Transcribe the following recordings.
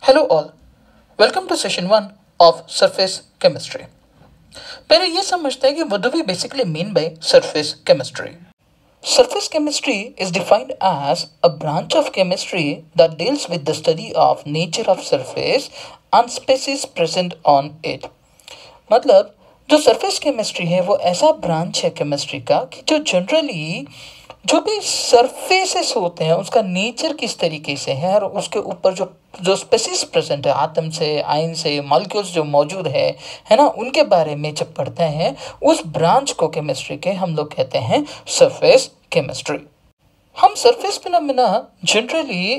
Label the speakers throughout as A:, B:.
A: Hello all, welcome to session 1 of surface chemistry. पहले ये समझते हैं कि what do we basically mean by surface chemistry. Surface chemistry is defined as a branch of chemistry that deals with the study of nature of surface and species present on it। मतलब जो surface chemistry है वो ऐसा branch है chemistry का कि जो generally जो भी सरफेसेस होते हैं उसका नेचर किस तरीके से है और उसके ऊपर जो जो स्पेसीज प्रेजेंट है, आटम से, आयन से, मॉलिक्यूल्स जो मौजूद है ना, उनके बारे में जब पढ़ते हैं उस ब्रांच को केमिस्ट्री के हम लोग कहते हैं सरफेस केमिस्ट्री। हम सरफेस फिनोमेना जनरली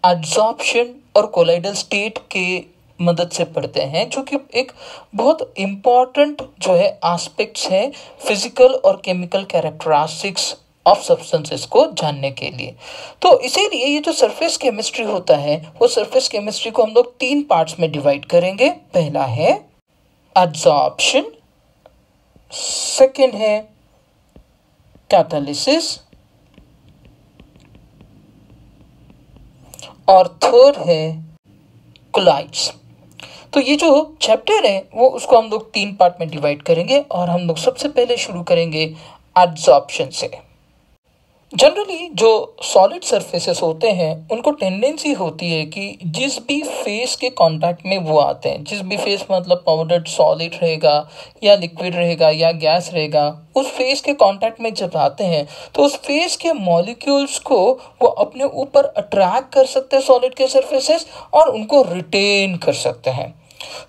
A: एड्सॉर्प्शन और कोलाइडल स्टेट के मदद से पढ़ते हैं, जो कि एक बहुत इम्पॉर्टेंट जो है एस्पेक्ट्स है फिजिकल और केमिकल कैरेक्टरिस्टिक्स ऑफ सब्सटेंसेस को जानने के लिए। तो इसीलिए ये जो सरफेस केमिस्ट्री होता है वो सरफेस केमिस्ट्री को हम लोग 3 पार्ट्स में डिवाइड करेंगे। पहला है एड्सॉर्प्शन, सेकंड है कैटालिसिस और थर्ड है कोलाइड्स। तो ये जो चैप्टर है वो उसको हम लोग 3 पार्ट में डिवाइड करेंगे और हम लोग सबसे पहले शुरू करेंगे एड्सॉर्प्शन से। जनरली जो सॉलिड सरफेसेस होते हैं उनको टेंडेंसी होती है कि जिस भी फेस के कांटेक्ट में वो आते हैं, जिस भी फेस मतलब पाउडर्ड सॉलिड रहेगा या लिक्विड रहेगा या गैस रहेगा, उस फेस के कांटेक्ट में जब आते हैं तो उस फेस के मॉलिक्यूल्स को वो अपने ऊपर अट्रैक्ट कर सकते हैं सॉलिड के सरफेसेस और उनको रिटेन कर सकते हैं।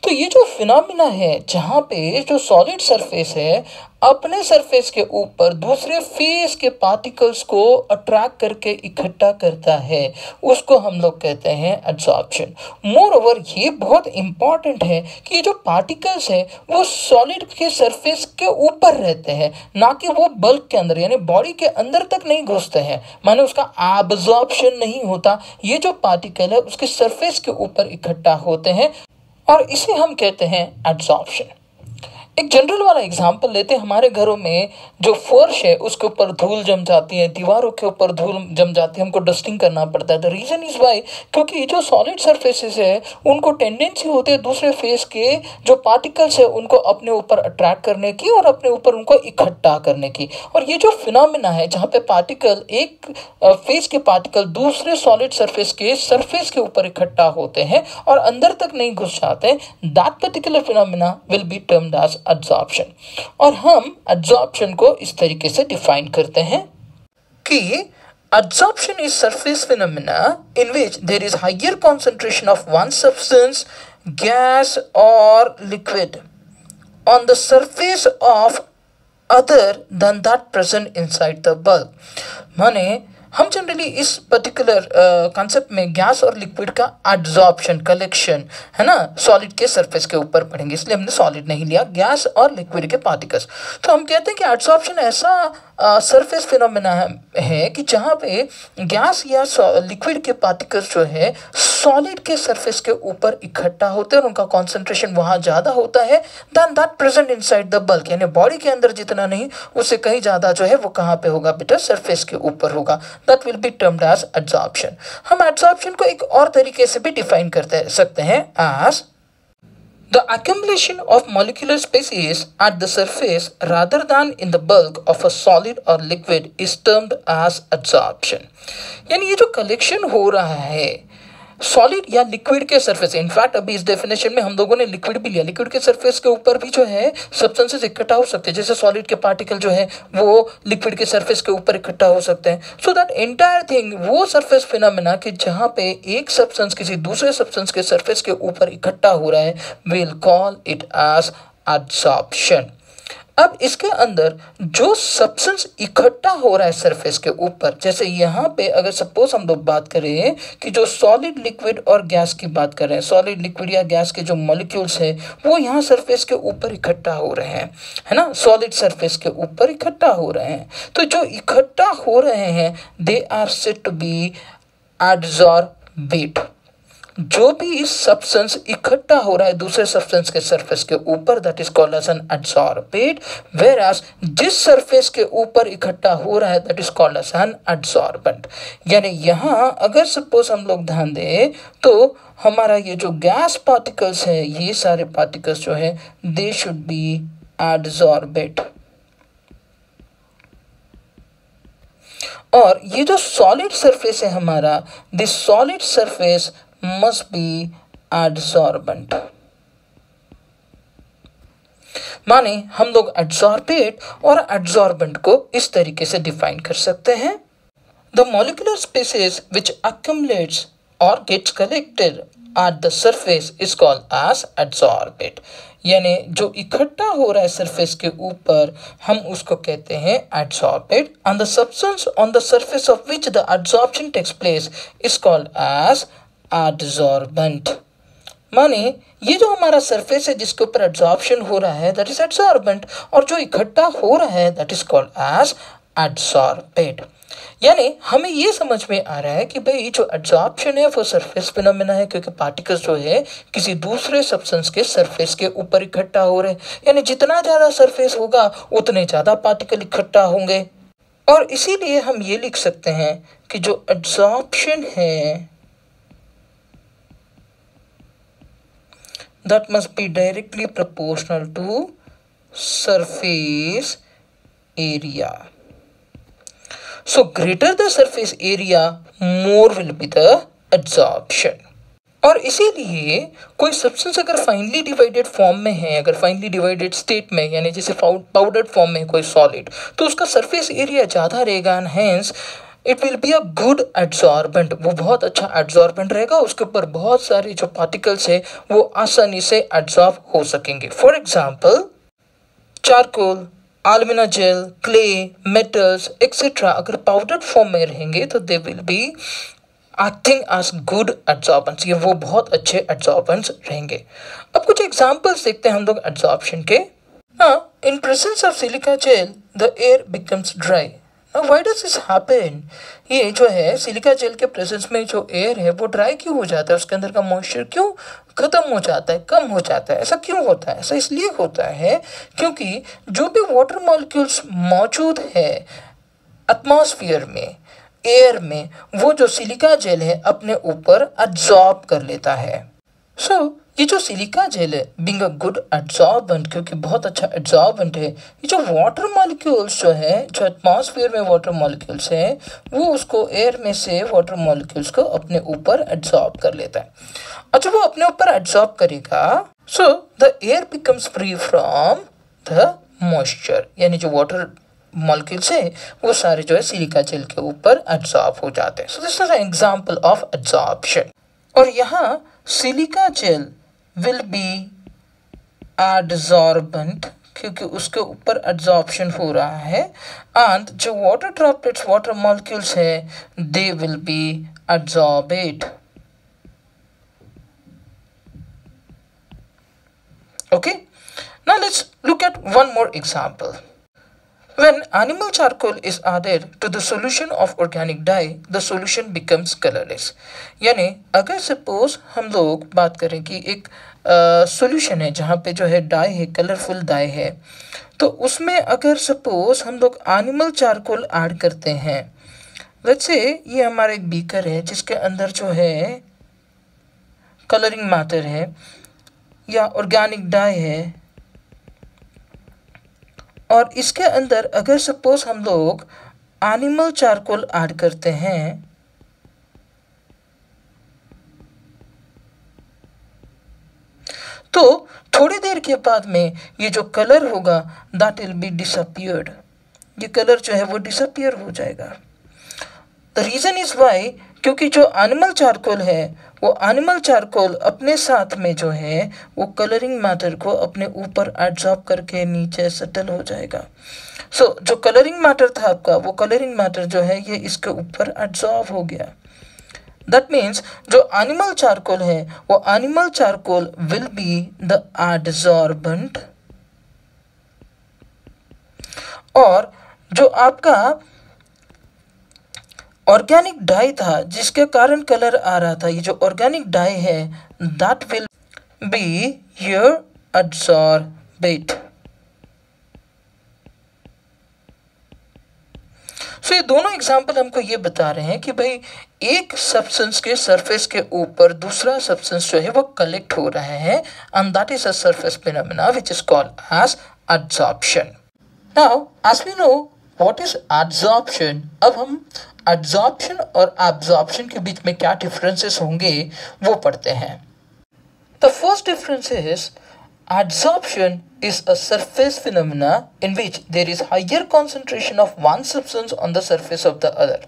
A: तो ये जो फिनोमिना है जहाँ पे जो सॉलिड सरफेस है अपने सरफेस के ऊपर दूसरे फेस के पार्टिकल्स को अट्रैक्ट करके इकट्ठा करता है, उसको हम लोग कहते हैं एड्सॉर्प्शन। मोर ओवर ये बहुत इंपॉर्टेंट है कि ये जो पार्टिकल्स है वो सॉलिड के सरफेस के ऊपर रहते हैं, ना कि वो बल्क के अंदर यानी बॉडी के अंदर तक नहीं घुसते हैं, माने उसका एब्जॉर्प्शन नहीं होता। ये जो पार्टिकल है उसके सरफेस के ऊपर इकट्ठा होते हैं और इसे हम कहते हैं एड्सॉर्प्शन। एक जनरल वाला एग्जांपल लेते हैं। हमारे घरों में जो फर्श है उसके ऊपर धूल जम जाती है, दीवारों के ऊपर धूल जम जाती है, हमको डस्टिंग करना पड़ता है। द रीजन इज वाई, क्योंकि जो सॉलिड सरफेसेस है उनको टेंडेंसी होती है दूसरे फेस के जो पार्टिकल्स है उनको अपने ऊपर अट्रैक्ट करने की और अपने ऊपर उनको इकट्ठा करने की। और ये जो फिनोमिना है जहाँ पे पार्टिकल एक फेस के पार्टिकल दूसरे सॉलिड सरफेस के ऊपर इकट्ठा होते हैं और अंदर तक नहीं घुस जाते, that particular phenomena will be termed as adsorption. और हम एड्सॉर्प्शन को इस तरीके से डिफाइन करते हैं कि adsorption is surface phenomena in which there is higher concentration of one substance, gas और liquid on the surface of other than that present inside the bulb. माने हम जनरली इस पर्टिकुलर कॉन्सेप्ट में गैस और liquid का adsorption collection है ना solid के सरफेस के ऊपर पढ़ेंगे, इसलिए हमने सॉलिड नहीं लिया, गैस और लिक्विड के पार्टिकल्स। तो हम कहते हैं कि एड्सॉर्प्शन ऐसा सरफेस फिनोमेना है कि जहाँ पे गैस या लिक्विड के पार्टिकल्स जो है सॉलिड के सरफेस के ऊपर इकट्ठा होते हैं और उनका कॉन्सेंट्रेशन वहाँ ज़्यादा होता है than that present inside the bulk, यानी बॉडी के अंदर जितना नहीं उससे कहीं ज़्यादा जो है वो कहाँ पे होगा बेटा, सरफेस के ऊपर होगा। That will be termed as adsorption. हम एड्सॉर्प्शन को एक और तरीके से भी डिफाइन करते सकते हैं as the accumulation of molecular species at the surface rather than in the bulk of a solid or liquid is termed as adsorption। यानी ये जो कलेक्शन हो रहा है सॉलिड या लिक्विड के सरफेस, इनफैक्ट अभी इस डेफिनेशन में हम लोगों ने लिक्विड भी लिया, लिक्विड के सरफेस के ऊपर भी जो है सब्सटेंसेस इकट्ठा हो सकते हैं, जैसे सॉलिड के पार्टिकल जो है वो लिक्विड के सरफेस के ऊपर इकट्ठा हो सकते हैं। सो दैट एंटायर थिंग वो सरफेस फिनोमेना कि जहाँ पे एक सब्सटेंस किसी दूसरे सब्सटेंस के सरफेस के ऊपर इकट्ठा हो रहा है, will call it as adsorption. अब इसके अंदर जो सब्सटेंस इकट्ठा हो रहा है सरफेस के ऊपर, जैसे यहाँ पे अगर सपोज हम लोग बात करें कि जो सॉलिड, लिक्विड और गैस की बात कर रहे हैं, सॉलिड, लिक्विड या गैस के जो मॉलिक्यूल्स हैं वो यहाँ सरफेस के ऊपर इकट्ठा हो रहे हैं, है ना, सॉलिड सरफेस के ऊपर इकट्ठा हो रहे हैं। तो जो इकट्ठा हो रहे हैं they are said to be adsorbate. जो भी सब्सटेंस इकट्ठा हो रहा है दूसरे सब्सटेंस के सरफेस के ऊपर, that is called as an adsorbate, whereas जिस सरफेस के ऊपर इकट्ठा हो रहा है that is called as an adsorbent. यानी यहाँ अगर सपोज हम लोग ध्यान दें तो हमारा ये जो गैस पार्टिकल्स है, ये सारे पार्टिकल्स जो है दे शुड बी एडसॉर्बेट। और ये जो सॉलिड सरफेस है हमारा, this solid surface must be adsorbent. माने हम लोग एडसॉर्बेट और एडसॉर्बेंट को इस तरीके से डिफाइन कर सकते हैं। The molecular species which accumulates or gets collected at the surface is called as adsorbate। यानी जो इकट्ठा हो रहा है सरफेस के ऊपर हम उसको कहते हैं एडसॉर्बेट, and the substance on the surface of which the adsorption takes place is called as adsorbent। माने ये जो हमारा सरफेस है जिसके ऊपर एडसॉर्प्शन हो रहा है दैट इज एडसॉर्बेंट, और जो इकट्ठा हो रहा है दैट इज कॉल्ड एज एडसॉर्बेट। यानी हमें ये समझ में आ रहा है कि भाई जो एडसॉर्प्शन है वो सरफेस फिनोमेना है, क्योंकि पार्टिकल्स जो है किसी दूसरे सब्सटेंस के सरफेस के ऊपर इकट्ठा हो रहे हैं। यानी जितना ज़्यादा सरफेस होगा उतने ज़्यादा पार्टिकल इकट्ठा होंगे, और इसीलिए हम ये लिख सकते हैं कि जो एडसॉर्प्शन है that must be directly proportional to surface area। So greater the surface area, more will be the adsorption। और इसीलिए कोई सब्सटेंस अगर फाइनली डिवाइडेड फॉर्म में है, अगर फाइनली डिवाइडेड स्टेट में यानी जैसे पाउडर्ड फॉर्म में कोई सॉलिड, तो उसका सरफेस एरिया ज़्यादा रहेगा, and hence it will be a good adsorbent. वो बहुत अच्छा एडसॉर्बेंट रहेगा, उसके ऊपर बहुत सारे जो पार्टिकल्स है वो आसानी से एडसॉर्ब हो सकेंगे। For example charcoal, alumina gel, clay, metals et cetera अगर पाउडर्ड फॉर्म में रहेंगे तो they will be acting as good adsorbents, ये वो बहुत अच्छे एडसॉर्बेंट्स रहेंगे। अब कुछ एग्जांपल्स देखते हैं हम लोग एडसॉर्प्शन के। In presence of silica gel the air becomes dry. Now why does this happen? ये जो है सिलिका जेल के प्रेजेंस में जो एयर है वो ड्राई क्यों हो जाता है, उसके अंदर का मॉइस्चर क्यों खत्म हो जाता है, कम हो जाता है? ऐसा क्यों होता है? ऐसा इसलिए होता है क्योंकि जो भी वाटर मॉलिक्यूल्स मौजूद है एटमॉस्फेयर में, एयर में, वो जो सिलिका जेल है अपने ऊपर एब्जॉर्ब कर लेता है। ये जो सिलिका जेल है बीइंग अ गुड एड्सॉर्बेंट, क्योंकि बहुत अच्छा एड्सॉर्बेंट है, ये जो वाटर मॉलिक्यूल्स जो है, जो एटमॉस्फेयर में वाटर मॉलिक्यूल्स है, वो उसको एयर में से वाटर मॉलिक्यूल्स को अपने ऊपर एड्सॉर्ब कर लेता है। अच्छा वो अपने ऊपर एड्सॉर्ब करेगा, so the air becomes free from the moisture, यानी जो वाटर मॉलिक्यूल्स है वो सारे जो है सिलिका जेल के ऊपर एड्सॉर्ब हो जाते हैं। So this is an example of adsorption. और यहाँ सिलिका जेल विल बी एडसॉर्बेंट क्योंकि उसके ऊपर एड्सॉर्प्शन हो रहा है, एंड जो वाटर ड्रॉपलेट्स, वाटर मॉलिक्यूल्स है, they will be adsorbate. Okay, now let's look at one more example. When animal charcoal is added to the solution of organic dye, the solution becomes colorless। यानी अगर suppose हम लोग बात करें कि एक solution है जहाँ पे जो है डाई है, कलरफुल डाई है, तो उसमें अगर सपोज हम लोग एनिमल चारकोल ऐड करते हैं, लेट्स से ये हमारा एक बीकर है जिसके अंदर जो है कलरिंग मैटर है या ऑर्गेनिक डाई है, और इसके अंदर अगर सपोज हम लोग एनिमल चारकोल ऐड करते हैं, तो थोड़ी देर के बाद में ये जो कलर होगा दैट विल बी डिसअपियर्ड, ये कलर जो है वो डिसअपियर हो जाएगा। द रीज़न इज वाई, क्योंकि जो एनिमल चारकोल है वो एनिमल चारकोल अपने साथ में जो है वो कलरिंग मैटर को अपने ऊपर एब्जॉर्ब करके नीचे सेटल हो जाएगा। सो जो कलरिंग मैटर था आपका, वो कलरिंग मैटर जो है ये इसके ऊपर एब्जॉर्ब हो गया। दैट मीन्स जो एनिमल चारकोल है वो animal charcoal will be the adsorbent, और जो आपका ऑर्गेनिक डाई था जिसके कारण कलर आ रहा था, ये जो ऑर्गेनिक डाई है that will be your adsorbate। सो ये दोनों एग्जाम्पल हमको ये बता रहे हैं कि भाई एक सब्सटेंस के सरफेस के ऊपर दूसरा सब्सटेंस जो है वो कलेक्ट हो रहा है and that is a surface phenomena which is called as adsorption। Now as we know what is adsorption, अब हम adsorption और absorption के बीच में क्या डिफरेंसेस होंगे वो पढ़ते हैं। The first difference is adsorption is a surface phenomena in which there is higher concentration of one substance on the surface of the other।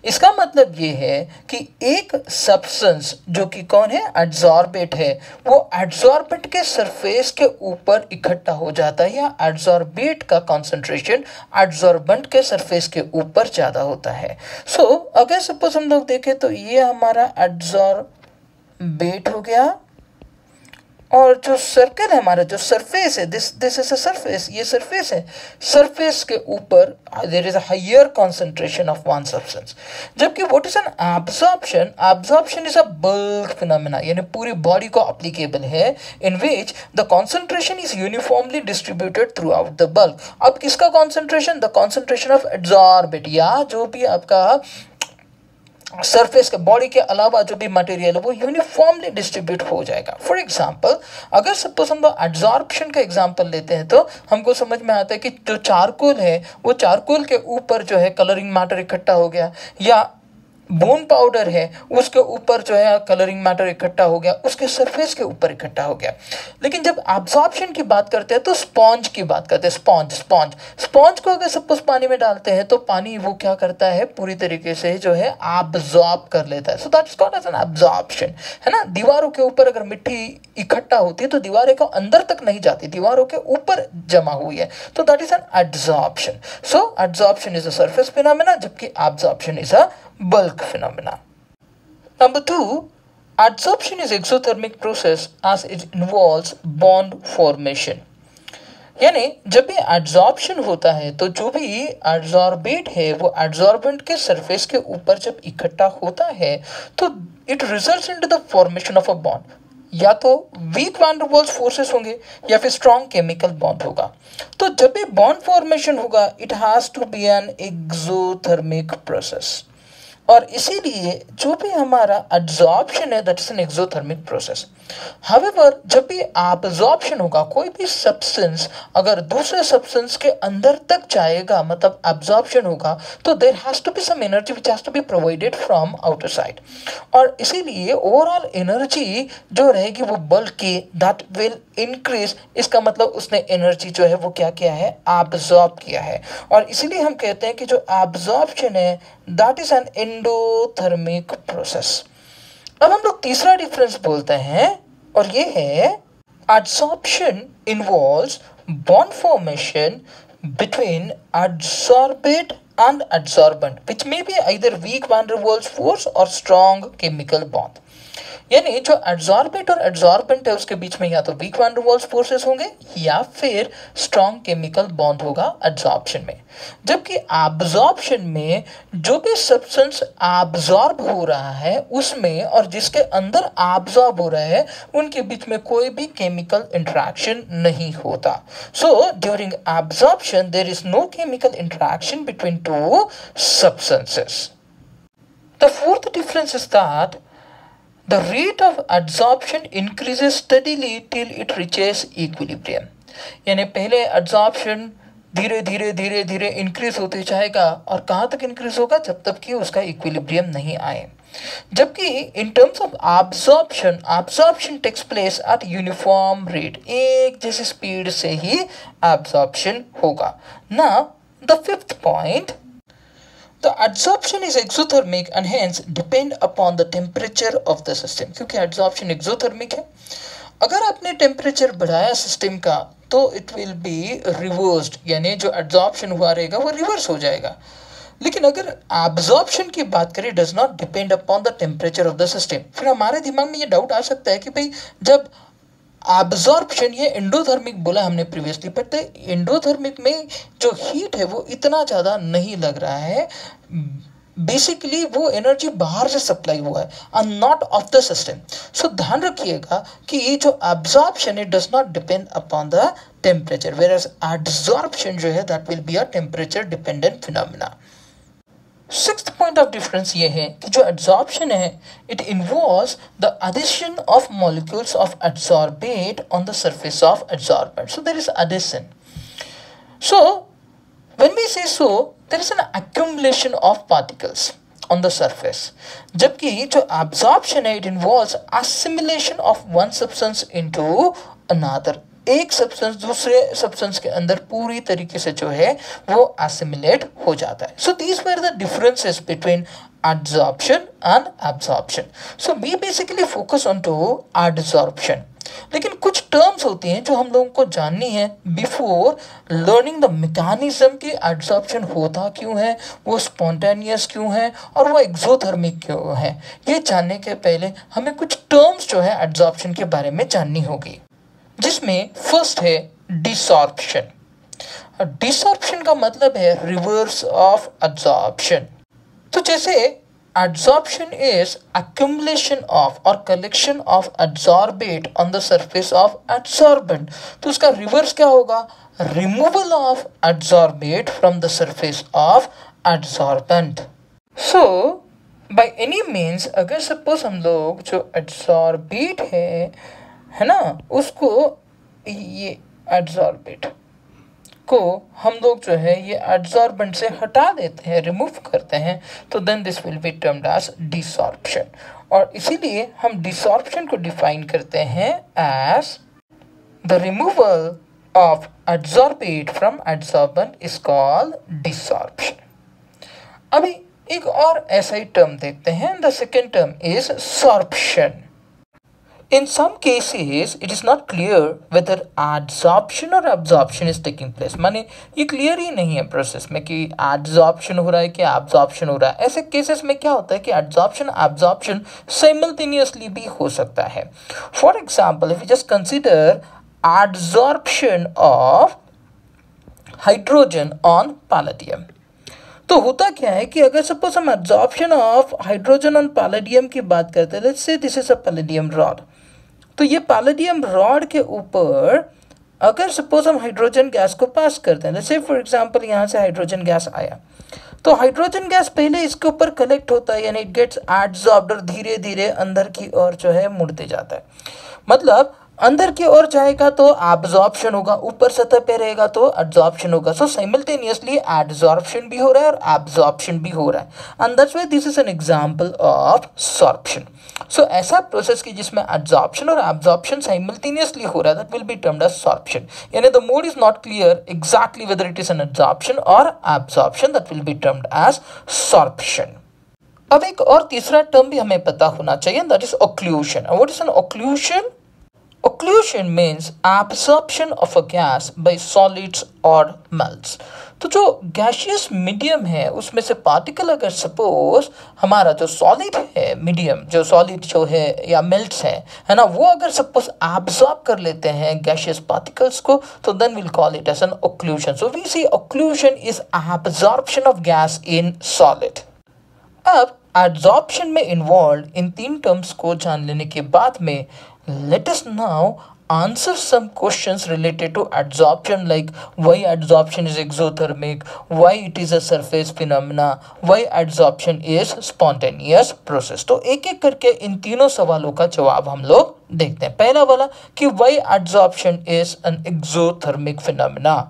A: इसका मतलब ये है कि एक सब्सटेंस जो कि कौन है, एड्सॉर्बेट है, वो एड्सॉर्बेंट के सरफेस के ऊपर इकट्ठा हो जाता है या एड्सॉर्बेट का कंसंट्रेशन एड्सॉर्बेंट के सरफेस के ऊपर ज़्यादा होता है। सो अगर सपोज हम लोग देखें तो ये हमारा एड्सॉर्बेट हो गया और जो सर्कल है हमारा जो सरफेस है दिस इज अ सरफेस, ये सरफेस है, सरफेस के ऊपर there is a higher concentration of one substance. जबकि what is an absorption, absorption is a bulk phenomena, यानी पूरी बॉडी को एप्लीकेबल है in which the concentration is uniformly distributed throughout the bulk. अब किसका concentration, the concentration of adsorbate या जो भी आपका सरफेस के बॉडी के अलावा जो भी मटेरियल है वो यूनिफॉर्मली डिस्ट्रीब्यूट हो जाएगा। फॉर एग्जांपल अगर सपोज हम एड्सॉर्प्शन का एग्जांपल लेते हैं तो हमको समझ में आता है कि जो चारकोल है वो चारकोल के ऊपर जो है कलरिंग मैटर इकट्ठा हो गया, या बोन पाउडर है उसके ऊपर जो है कलरिंग मैटर इकट्ठा हो गया, उसके सरफेस के ऊपर इकट्ठा हो गया। लेकिन जब एब्जॉर्प्शन की बात करते हैं तो स्पॉन्ज की बात करते हैं, स्पॉन्ज को अगर सपोज पानी में डालते हैं तो पानी वो क्या करता है, पूरी तरीके से जो है एब्जॉर्ब कर लेता है। So that is called as an absorption, है ना। दीवारों के ऊपर अगर मिट्टी इकट्ठा होती है तो दीवारें को अंदर तक नहीं जाती, दीवारों के ऊपर जमा हुई है, तो that is an adsorption. So adsorption is a surface phenomena जबकि absorption is a bulk phenomena। Number 2, adsorption is exothermic process as it involves bond formation। यानी जब भी एड्सॉर्प्शन होता है तो जो भी एड्सॉर्बेट है वो एड्सॉर्बेंट के सरफेस के ऊपर जब इकट्ठा होता है तो it results into the formation of a bond, या तो weak van der Waals forces होंगे या फिर स्ट्रॉन्ग केमिकल बॉन्ड होगा। तो जब भी बॉन्ड फॉर्मेशन होगा it has to be an exothermic process, और इसीलिए जो भी हमारा एड्सॉर्प्शन है that is an exothermic process. However जब भी एब्जॉर्प्शन होगा, कोई भी सब्सटेंस अगर दूसरे सब्सटेंस के अंदर तक जाएगा मतलब एब्जॉर्प्शन होगा तो there has to be some energy which has to be provided from outer side, और इसीलिए ओवरऑल एनर्जी जो रहेगी वो बल्क की दैट विल इंक्रीज। इसका मतलब उसने एनर्जी जो है वो क्या किया है, एब्जॉर्ब किया है, और इसीलिए हम कहते हैं कि जो एब्जॉर्प्शन है that is an endothermic process. अब हम लोग तीसरा डिफरेंस बोलते हैं और ये है adsorption involves bond formation between adsorbate and adsorbent which may be either weak van der Waals force or strong chemical bond। यानी जो एड्सॉर्बेट और एड्सॉर्बेंट है उसके बीच में या तो weak van der Waals forces होंगे या फिर स्ट्रॉन्ग केमिकल बॉन्ड होगा एड्सॉर्प्शन में। जबकि एब्जॉर्प्शन में जो भी सब्सटेंस एब्जॉर्ब हो रहा है उसमें और जिसके अंदर एब्जॉर्ब हो रहा है उनके बीच में कोई भी केमिकल इंटरेक्शन नहीं होता। So during absorption there is no chemical interaction between two substances. The fourth difference is that the rate of adsorption increases steadily till it reaches equilibrium। यानी पहले adsorption धीरे धीरे धीरे धीरे इंक्रीज होते जाएगा और कहाँ तक इंक्रीज होगा, जब तक कि उसका इक्विलिब्रियम नहीं आए। जबकि in terms of absorption, absorption takes place at uniform rate, एक जैसी स्पीड से ही एब्सॉर्प्शन होगा ना। The fifth point, the adsorption is exothermic and hence depend upon the temperature of the system। क्योंकि adsorption exothermic है, अगर आपने टेम्परेचर बढ़ाया सिस्टम का तो इट विल बी रिवर्स्ड, यानी जो एड्सॉर्प्शन हुआ रहेगा वो रिवर्स हो जाएगा। लेकिन अगर एब्जॉर्प्शन की बात करें does not depend upon the temperature of the system, फिर हमारे दिमाग में ये डाउट आ सकता है कि भाई जब एब्जॉर्प्शन, ये एंडोथर्मिक बोला हमने प्रीवियसली, बट एंडोथर्मिक में जो हीट है वो इतना ज़्यादा नहीं लग रहा है बेसिकली वो एनर्जी बाहर से सप्लाई हुआ है and not of the system. So ध्यान रखिएगा कि ये जो absorption it does not depend upon the temperature, whereas adsorption जो है that will be a temperature dependent phenomena. Sixth point of difference ये है कि जो एड्सॉर्प्शन है it involves the addition of molecules of adsorbate on the surface of adsorbent. So there is addition. So when we say so, there is an accumulation of particles on the surface. जबकि जो absorption है it involves assimilation of one substance into another. एक substance दूसरे substance के अंदर पूरी तरीके से जो है वो एसिमिलेट हो जाता है. So these were the differences between adsorption and absorption. So we basically focus on to adsorption. लेकिन कुछ टर्म्स होती हैं जो हम लोगों को जाननी है बिफोर लर्निंग द मैकेनिज्म कि एड्सॉर्प्शन होता क्यों है, वो स्पॉन्टेनियस क्यों है और वो एक्सोथर्मिक क्यों है. ये जानने के पहले हमें कुछ टर्म्स जो है एड्सॉर्प्शन के बारे में जाननी होगी, जिसमें फर्स्ट है डिसॉर्प्शन. डिसॉर्प्शन का मतलब है रिवर्स ऑफ एड्सॉर्प्शन. तो जैसे adsorption is accumulation of or collection of adsorbate on the surface of adsorbent, तो उसका रिवर्स क्या होगा, removal of adsorbate from the surface of adsorbent. So by any means अगर सपोज हम लोग जो adsorbate है ना, उसको ये adsorbate को हम लोग जो है ये एड्सॉर्बेंट से हटा देते हैं, रिमूव करते हैं, तो then this will be termed as desorption. और इसीलिए हम डिसॉर्प्शन को डिफाइन करते हैं as the removal of adsorbate from adsorbent is called desorption. अभी एक और ऐसा ही टर्म देखते हैं. The second term is sorption. In some cases, it is not clear whether adsorption or absorption is taking place. माने ये क्लियर ही नहीं है प्रोसेस में कि adsorption हो रहा है कि absorption हो रहा है. ऐसे केसेस में क्या होता है कि adsorption absorption simultaneously भी हो सकता है. For example, if you just consider adsorption of hydrogen on palladium, तो होता क्या है कि अगर सपोज हम absorption of hydrogen on palladium की बात करते हैं, let's say this is a palladium rod, तो ये पैलेडियम रॉड के ऊपर अगर सपोज हम हाइड्रोजन गैस को पास करते हैं, लेट्स से फॉर एग्जांपल यहाँ से हाइड्रोजन गैस आया, तो हाइड्रोजन गैस पहले इसके ऊपर कलेक्ट होता है, यानी इट गेट्स एब्जॉर्ब्ड, धीरे धीरे अंदर की ओर जो है मुड़ते जाता है. मतलब अंदर की ओर जाएगा तो एब्जॉर्प्शन होगा, ऊपर सतह पे रहेगा तो एड्सॉर्प्शन होगा. सो साइमल्टेनियसली एड्सॉर्प्शन भी हो रहा है और एब्जॉर्प्शन भी हो रहा है. And that's why this is an example of sorption. So ऐसा प्रोसेस की जिसमें एड्सॉर्प्शन और एब्जॉर्प्शन साइमल्टेनियसली हो रहा है, that will be termed as sorption. यानी the mode is not clear exactly whether it is an adsorption और absorption, that will be termed as sorption. अब एक और तीसरा टर्म भी हमें पता होना चाहिए, that is occlusion. What is an occlusion? Occlusion means absorption of a gas by solids or melts. तो जो गैशियस मीडियम है उसमें से पार्टिकल अगर सपोज हमारा जो सॉलिड है मीडियम, जो सॉलिड जो है या मेल्ट्स है ना, वो अगर सपोज एब्सॉर्ब कर लेते हैं गैशियस पार्टिकल्स को, तो then will call it as an occlusion. So we see occlusion is absorption of gas in solid. अब एड्सॉर्प्शन में इन्वॉल्व इन तीन टर्म्स को जान लेने के बाद में let us now answer some questions related to adsorption, like why adsorption is exothermic, why it is a surface phenomena, why adsorption is spontaneous process. तो एक एक करके इन तीनों सवालों का जवाब हम लोग देखते हैं. पहला वाला कि why adsorption is an exothermic phenomena.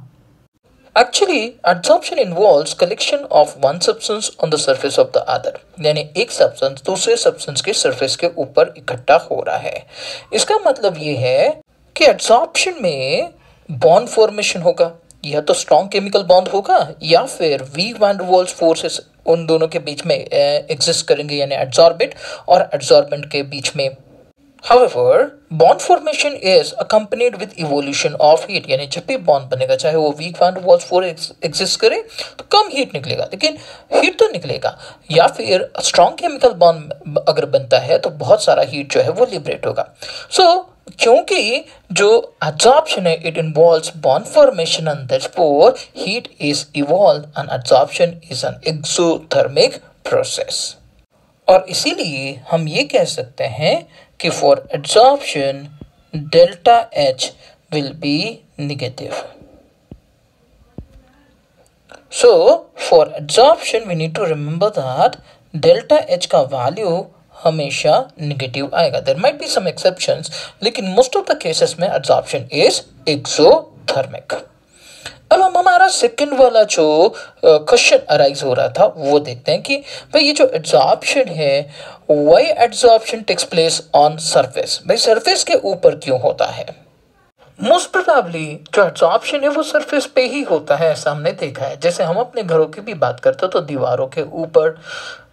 A: Actually, adsorption involves collection of one substance on the surface of the other. यानी एक सब्सटेंस दूसरे सब्सटेंस के सरफेस के ऊपर इकट्ठा हो रहा है. इसका मतलब ये है कि एड्सॉर्प्शन में बॉन्ड फॉर्मेशन होगा, या तो स्ट्रॉन्ग केमिकल बॉन्ड होगा या फिर weak van der Waals forces उन दोनों के बीच में एग्जिस्ट करेंगे, यानी एड्सॉर्बेट और एड्सॉर्बेंट के बीच में. However, bond formation is accompanied with evolution of heat. यानी जब भी बॉन्ड बनेगा, चाहे वो weak van der Waals force exist करे तो कम हीट निकलेगा, लेकिन हीट तो निकलेगा. या फिर स्ट्रॉन्ग केमिकल बॉन्ड अगर बनता है तो बहुत सारा हीट जो है वो लिबरेट होगा. सो क्योंकि जो एड्सॉर्प्शन है it involves bond formation and therefore heat is evolve and adsorption is an exothermic process. और इसीलिए हम ये कह सकते हैं कि for adsorption delta H will be negative. So for absorption we need to remember that delta H का value हमेशा नेगेटिव आएगा। There might be some exceptions, लेकिन मोस्ट ऑफ द केसेस में एब्जॉर्प्शन इज एक्सोथर्मिक। अब हम हमारा second वाला जो क्वेश्चन अराइज हो रहा था वो देखते हैं कि भाई ये जो एब्जॉर्प्शन है, why absorption takes place on surface, भाई सरफेस के ऊपर क्यों होता है। मोस्ट प्रोबेबली जो एब्जॉर्प्शन है वो सरफेस पे ही होता है, ऐसा हमने देखा है। जैसे हम अपने घरों की भी बात करते हो तो दीवारों के ऊपर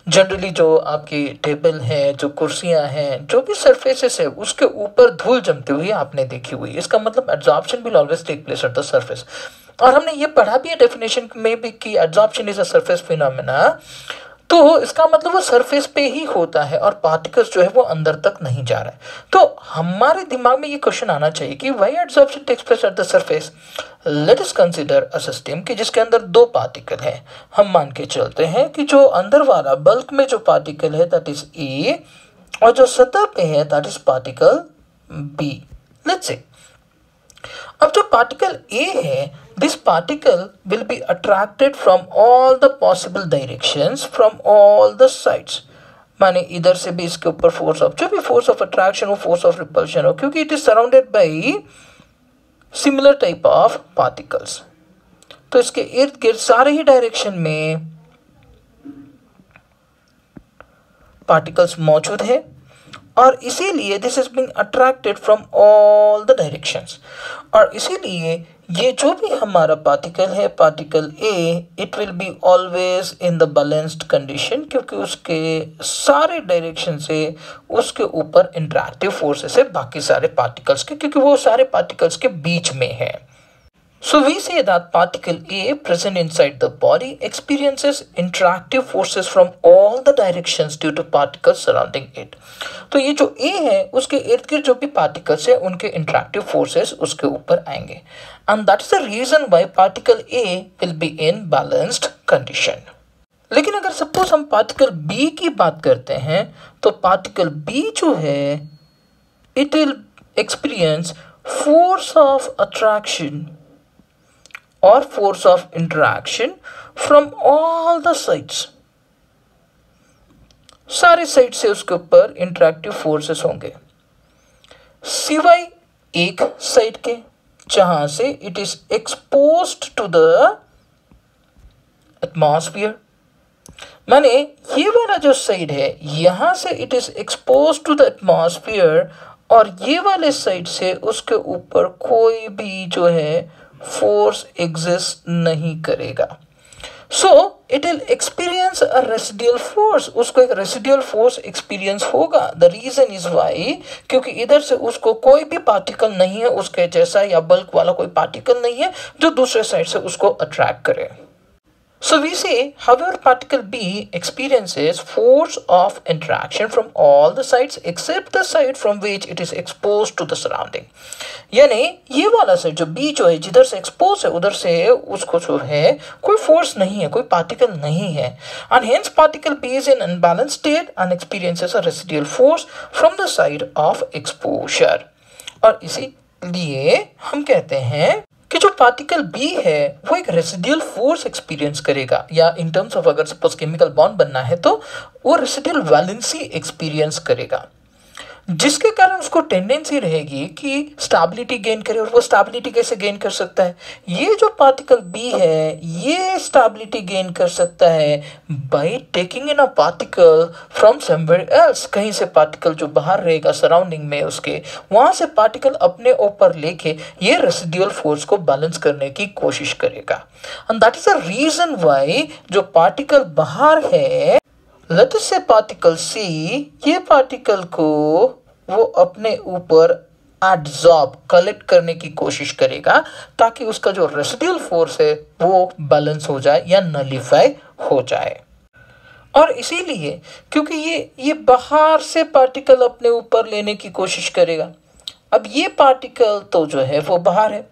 A: जनरली जो आपकी टेबल है, जो कुर्सियां हैं, जो भी सरफेसेस है उसके ऊपर धूल जमती हुई आपने देखी हुई। इसका मतलब absorption will always take place at the surface. और हमने ये पढ़ा भी है डेफिनेशन में भी कि absorption is a surface phenomena, तो इसका मतलब वो सरफेस पे ही होता है और पार्टिकल्स जो है वो अंदर तक नहीं जा रहा है। तो हमारे दिमाग में ये क्वेश्चन आना चाहिए कि why absorption takes place at the surface. Let us consider a system कि जिसके अंदर दो पार्टिकल है। हम मान के चलते हैं कि जो अंदर वाला बल्क में जो पार्टिकल है दैट इज ए, और जो सतह पे है that is particle B. Let's say अब जो पार्टिकल ए है, this particle will be attracted from all the possible directions from all the sides. माने इधर से भी इसके ऊपर फोर्स ऑफ, जो भी फोर्स ऑफ अट्रैक्शन हो, फोर्स ऑफ रिपल्शन हो, क्योंकि it is surrounded by similar type of particles. तो इसके इर्द गिर्द सारे ही डायरेक्शन में पार्टिकल्स मौजूद है और इसीलिए this is being attracted from all the directions. और इसीलिए ये जो भी हमारा पार्टिकल है, particle A, it will be always in the balanced condition, क्योंकि उसके सारे डायरेक्शन से उसके ऊपर इंटरैक्टिव फोर्सेस है बाकी सारे पार्टिकल्स के, क्योंकि वो सारे पार्टिकल्स के बीच में है। So we say that particle A present inside the body experiences interactive forces from all the directions due to particles surrounding it. तो ये जो A है उसके इर्द गिर्द जो भी particles है उनके interactive forces उसके ऊपर आएंगे, and that is the reason why particle A will be in balanced condition. लेकिन अगर सपोज हम पार्टिकल B की बात करते हैं तो पार्टिकल B जो है it will experience force of attraction or force of interaction from all the sides. सारे साइड से उसके ऊपर इंटरैक्टिव फोर्सेस होंगे सिवाय एक साइड के, जहां से it is exposed to the atmosphere. माने ये वाला जो साइड है यहां से it is exposed to the atmosphere, और ये वाले साइड से उसके ऊपर कोई भी जो है फोर्स एग्जिस्ट नहीं करेगा। So it will experience a residual force, उसको एक रेसिडुअल फोर्स एक्सपीरियंस होगा। द रीजन इज वाई, क्योंकि इधर से उसको कोई भी पार्टिकल नहीं है उसके जैसा, या बल्क वाला कोई पार्टिकल नहीं है जो दूसरे साइड से उसको अट्रैक्ट करे। So we say, however, particle B experiences force of interaction from all the sides except the side from which it is exposed to the surrounding. यानी ये वाला साइड जो B जो है जिधर से एक्सपोज है उधर से उसको जो है कोई फोर्स नहीं है, कोई पार्टिकल नहीं है, and hence particle B is in unbalanced state and experiences a residual force from the side of exposure. और इसीलिए हम कहते हैं कि जो पार्टिकल B है वो एक रेसिडुअल फोर्स एक्सपीरियंस करेगा, या इन टर्म्स ऑफ अगर सपोज केमिकल बॉन्ड बनना है तो वो रेसिडुअल वैलेंसी एक्सपीरियंस करेगा, जिसके कारण उसको टेंडेंसी रहेगी कि स्टेबिलिटी गेन करे। और वो स्टेबिलिटी कैसे गेन कर सकता है? ये जो पार्टिकल B है ये स्टेबिलिटी गेन कर सकता है by taking in a particle from somewhere else. कहीं से पार्टिकल जो बाहर रहेगा सराउंडिंग में उसके, वहां से पार्टिकल अपने ऊपर लेके ये रेसिडुअल फोर्स को बैलेंस करने की कोशिश करेगा। And that is the reason why जो पार्टिकल बाहर है, लेट अस से पार्टिकल C, ये पार्टिकल को वो अपने ऊपर एब्जॉर्ब कलेक्ट करने की कोशिश करेगा ताकि उसका जो रेसिडुअल फोर्स है वो बैलेंस हो जाए या नलिफाई हो जाए। और इसीलिए क्योंकि ये बाहर से पार्टिकल अपने ऊपर लेने की कोशिश करेगा, अब ये पार्टिकल तो जो है वो बाहर है।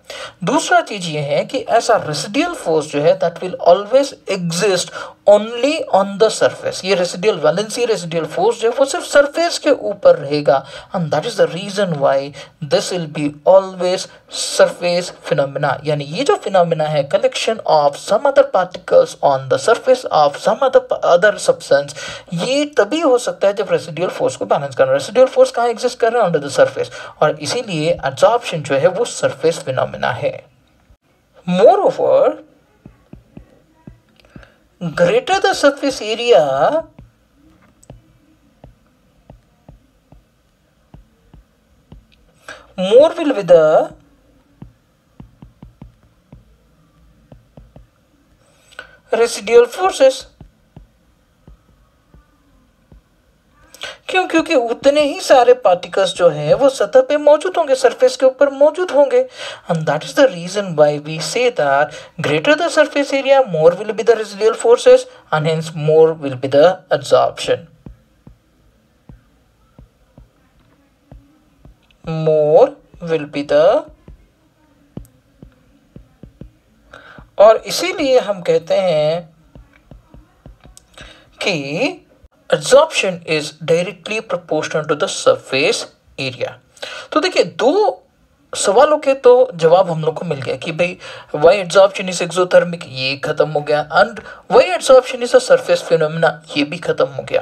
A: दूसरा चीज ये है कि ऐसा रेसिडुअल फोर्स जो है that will always exist only on the surface. ये रेसिडुअल वैलेंसी रेसिडुअल फोर्स जो है वो सिर्फ सरफेस के ऊपर रहेगा, and that is the reason why this will be always surface phenomena. यानी ये जो फिनोमेना है, collection of some other particles on the surface of some other substance, ये तभी हो सकता है जब रेसिडुअल फोर्स को बैलेंस करना। रेसिडुअल फोर्स कहाँ एग्जिस्ट कर रहा है? अंडर द सरफेस, और इसीलिए एब्जॉर्प्शन जो है वो सरफेस फिनोमेना है। मोर greater the surface area, more will be the residual forces। क्यों? क्योंकि उतने ही सारे पार्टिकल्स जो है वो सतह पे मौजूद होंगे, सरफेस के ऊपर मौजूद होंगे, and that is the reason why we say that greater the surface area more will be the residual forces and hence more will be the absorption. More will be the, और इसीलिए हम कहते हैं कि absorption is directly proportional to the surface area। तो देखिए, दो सवालों के तो जवाब हम लोग को मिल गया कि भाई why absorption is exothermic, ये खत्म हो गया, and why absorption is a surface phenomena, ये भी खत्म हो गया।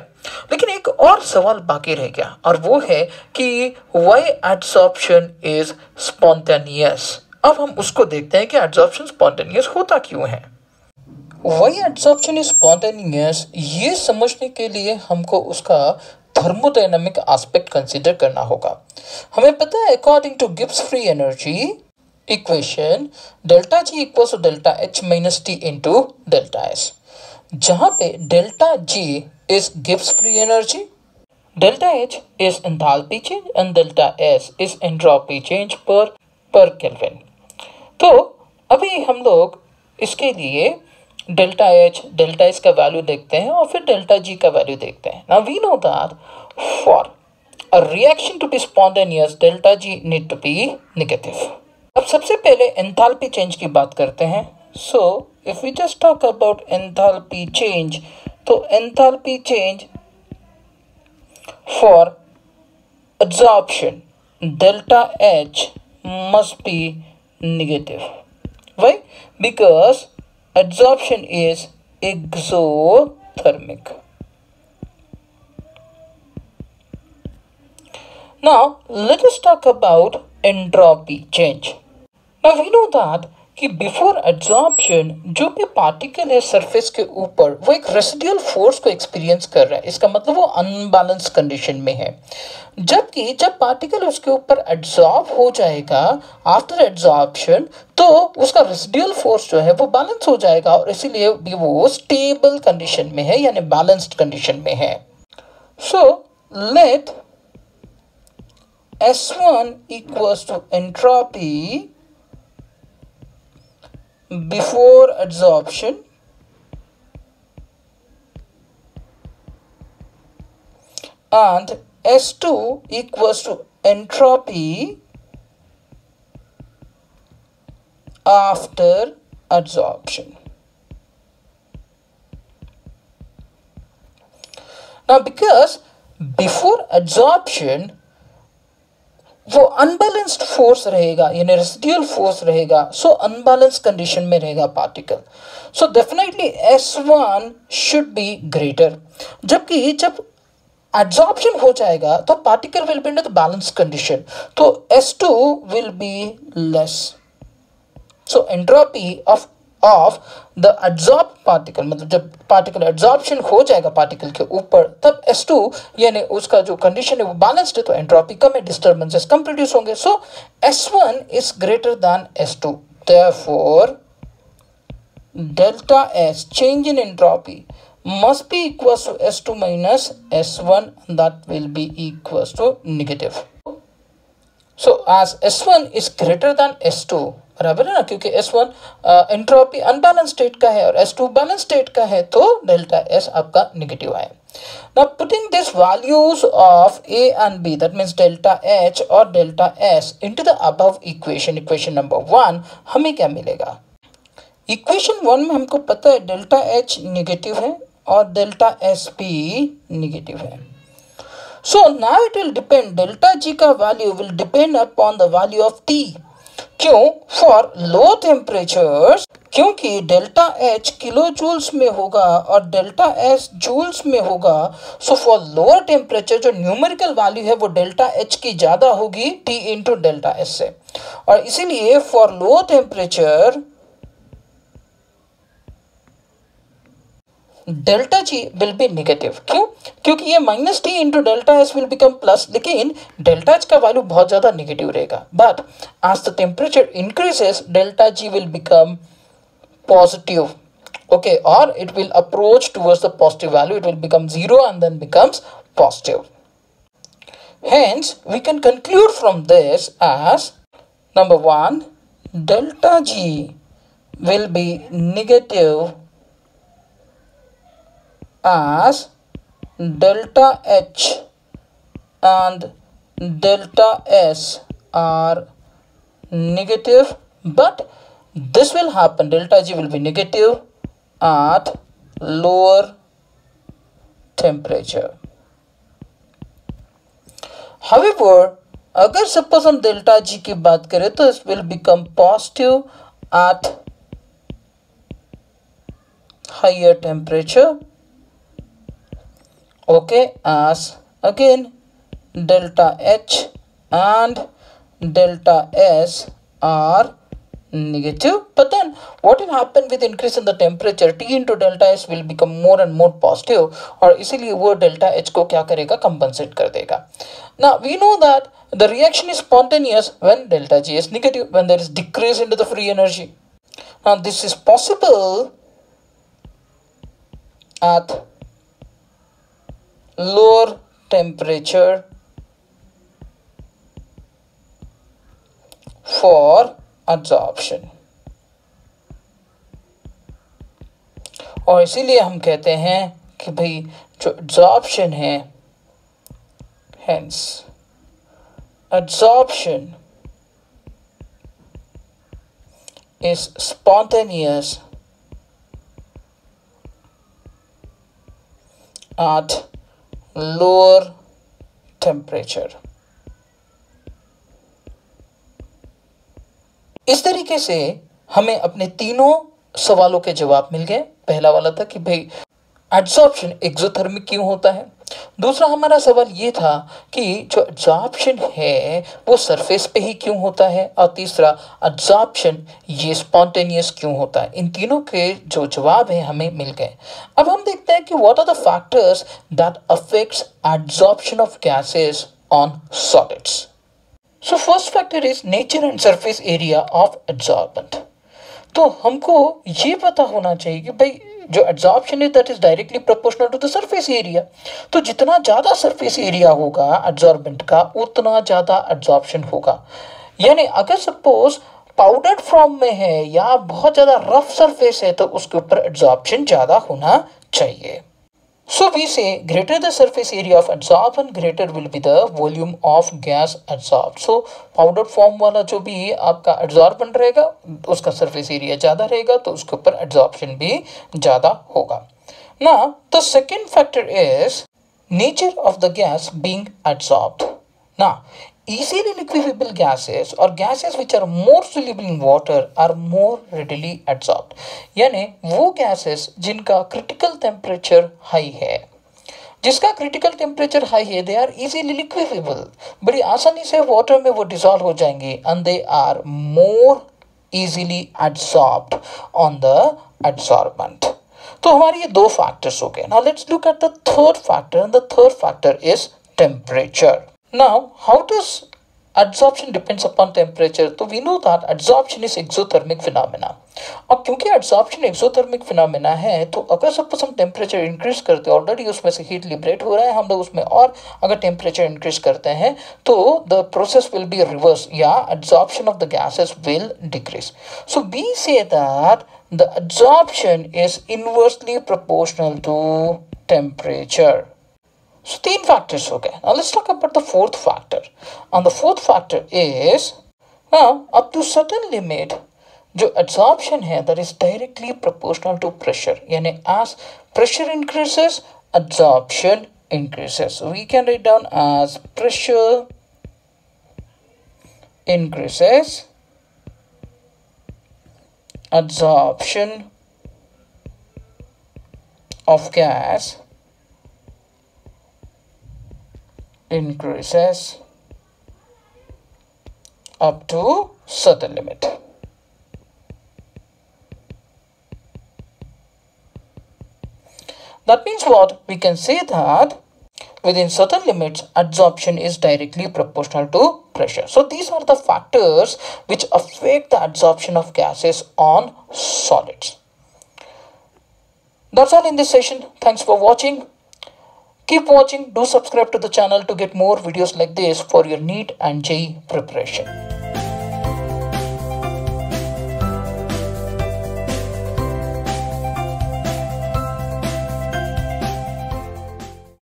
A: लेकिन एक और सवाल बाकी रह गया, और वो है कि why absorption is spontaneous। अब हम उसको देखते हैं कि absorption spontaneous होता क्यों है। Why absorption is spontaneous, ये समझने के लिए हमको उसका थर्मोडायनामिक एस्पेक्ट कंसीडर करना होगा। हमें पता है according to Gibbs free energy equation, delta G equals to delta H minus T into delta S, जहां पे delta G is Gibbs free energy, delta H is enthalpy change and delta S is entropy change per kelvin. तो अभी हम लोग इसके लिए delta H का value देखते हैं और फिर डेल्टा जी का वैल्यू देखते हैं। Now we know that for a reaction to be spontaneous delta G need to be negative. अब सबसे पहले एंथैल्पी चेंज की बात करते हैं। So if we just talk about enthalpy change, तो enthalpy change for absorption delta H must be negative. Why? Because absorption is exothermic. Now let us talk about entropy change. Now we know that कि before absorption जो भी particle है surface के ऊपर वो एक residual force को experience कर रहा है। इसका मतलब वो अनबैलेंस कंडीशन में है। जबकि जब पार्टिकल उसके ऊपर एब्जॉर्ब हो जाएगा आफ्टर एब्जॉर्प्शन, तो उसका रेसिडुअल फोर्स जो है वो बैलेंस हो जाएगा, और इसीलिए वो स्टेबल कंडीशन में है, यानी बैलेंस्ड कंडीशन में है। So let S1 equals to entropy before adsorption and S2 equals to entropy after adsorption. Now because before adsorption वो अनबैलेंस्ड फोर्स रहेगा, यानी रेसिडुअल फोर्स रहेगा, सो अनबैलेंस कंडीशन में रहेगा particle. So definitely S1 should be greater, जबकि जब absorption हो जाएगा तो particle will be in the balance condition, तो S2 will be less. So entropy of the absorb particle, मतलब जब पार्टिकल एब्जॉर्प्शन हो जाएगा पार्टिकल के ऊपर, तब S2 यानी उसका जो कंडीशन है वो बैलेंस्ड है, तो एंट्रोपी कम है, डिस्टर्बेंसेस कम प्रोड्यूस होंगे। सो S1 is greater than S2, therefore delta S change in entropy must be equals to S2 minus S1, and that will be equals to negative. So as S1 is greater than S2, बराबर है ना, क्योंकि S1 entropy unbalance state का है और S2 balance state का है, तो डेल्टा S आपका नेगेटिव आए। Now putting these values of A and B, that means delta H or delta S into the above equation, equation number 1, हमें क्या मिलेगा? इक्वेशन 1 में हमको पता है डेल्टा H नेगेटिव है और डेल्टा S भी नेगेटिव है. So now it will depend, delta G का value will depend upon the value of T. क्यों? फॉर लो टेम्परेचर्स, क्योंकि डेल्टा H किलो जूल्स में होगा और डेल्टा S जूल्स में होगा. सो फॉर लोअर टेम्परेचर जो न्यूमेरिकल वैल्यू है वो डेल्टा H की ज़्यादा होगी T इंटू डेल्टा S से. और इसीलिए for low temperature delta G will be negative. क्यों? क्योंकि ये minus T into delta S will become plus, लेकिन डेल्टा एच का वैल्यू बहुत ज्यादा नेगेटिव रहेगा. But as the temperature increases, delta G will become positive. Okay, or it will approach towards the positive value. It will become 0 and then becomes positive. Hence, we can conclude from this as number 1, delta G will be negative as delta H and delta S are negative, but this will happen, delta G will be negative at lower temperature. However, अगर suppose हम delta G की बात करें तो it will become positive at higher temperature. Okay, as again delta H and delta S are negative, but then what will happen with increase in the temperature? T into delta S will become more and more positive और इसीलिए वो delta H को क्या करेगा? Compensate कर देगा. Now we know that the reaction is spontaneous when delta G is negative, when there is decrease into the free energy. Now this is possible at lower temperature for adsorption. और इसीलिए हम कहते हैं कि भाई जो adsorption है, hence adsorption is spontaneous at lower temperature. इस तरीके से हमें अपने तीनों सवालों के जवाब मिल गए. पहला वाला था कि भाई एड्सॉर्प्शन एक्सोथर्मिक क्यों होता है. दूसरा हमारा सवाल ये था कि जो एड्सॉर्प्शन है वो सरफेस पे ही क्यों होता है. और तीसरा एड्सॉर्प्शन ये स्पॉन्टेनियस क्यों होता है. इन तीनों के जो जवाब हैं हमें मिल गए. अब हम देखते हैं कि what are the factors that affects adsorption of gases on solids. So first factor is nature and surface area of adsorbent. तो हमको ये पता होना चाहिए कि भाई जो एड्सॉर्प्शन है that is directly proportional to the surface area. तो जितना ज़्यादा सरफेस एरिया होगा एड्सॉर्बेंट का उतना ज़्यादा एड्सॉर्प्शन होगा. यानी अगर सपोज पाउडर्ड फॉर्म में है या बहुत ज़्यादा रफ सरफेस है तो उसके ऊपर एड्सॉर्प्शन ज़्यादा होना चाहिए. So we say greater the surface area of adsorption, greater will be the volume of gas adsorbed. So powder form वाला जो भी आपका adsorbent रहेगा उसका surface area ज़्यादा रहेगा तो उसके ऊपर adsorption भी ज़्यादा होगा. Now the second factor is nature of the gas being adsorbed. Now easily liquefiable gases or gases which are more soluble in water are more readily adsorbed. यानी वो gases जिनका critical temperature high है, जिसका critical temperature high है, they are easily liquefiable. बड़ी आसानी से water में वो dissolve हो जाएंगे and they are more easily adsorbed on the adsorbent. तो हमारे ये दो factors हो गए. Now let's look at the third factor, and the third factor is temperature. Now, how does adsorption depends upon temperature? तो we know that adsorption is exothermic phenomena. और क्योंकि adsorption exothermic phenomena है तो अगर suppose हम temperature increase करते हैं, already उसमें से हीट लिबरेट हो रहा है, हम लोग उसमें और अगर टेम्परेचर इंक्रीज करते हैं तो the process will be reverse या adsorption of the gases will decrease. So we say that the adsorption is inversely proportional to temperature. So 3 factors हो गए. Now let's talk about the fourth factor. And the fourth factor is now up to certain limit जो absorption है that is directly proportional to pressure. यानी as pressure increases, absorption increases. So we can write down as pressure increases, absorption of gas increases up to certain limit. That means what? We can say that within certain limits, absorption is directly proportional to pressure. So these are the factors which affect the absorption of gases on solids. That's all in this session. Thanks for watching. Keep watching. Do subscribe to the channel to get more videos like this for your NEET and JEE preparation.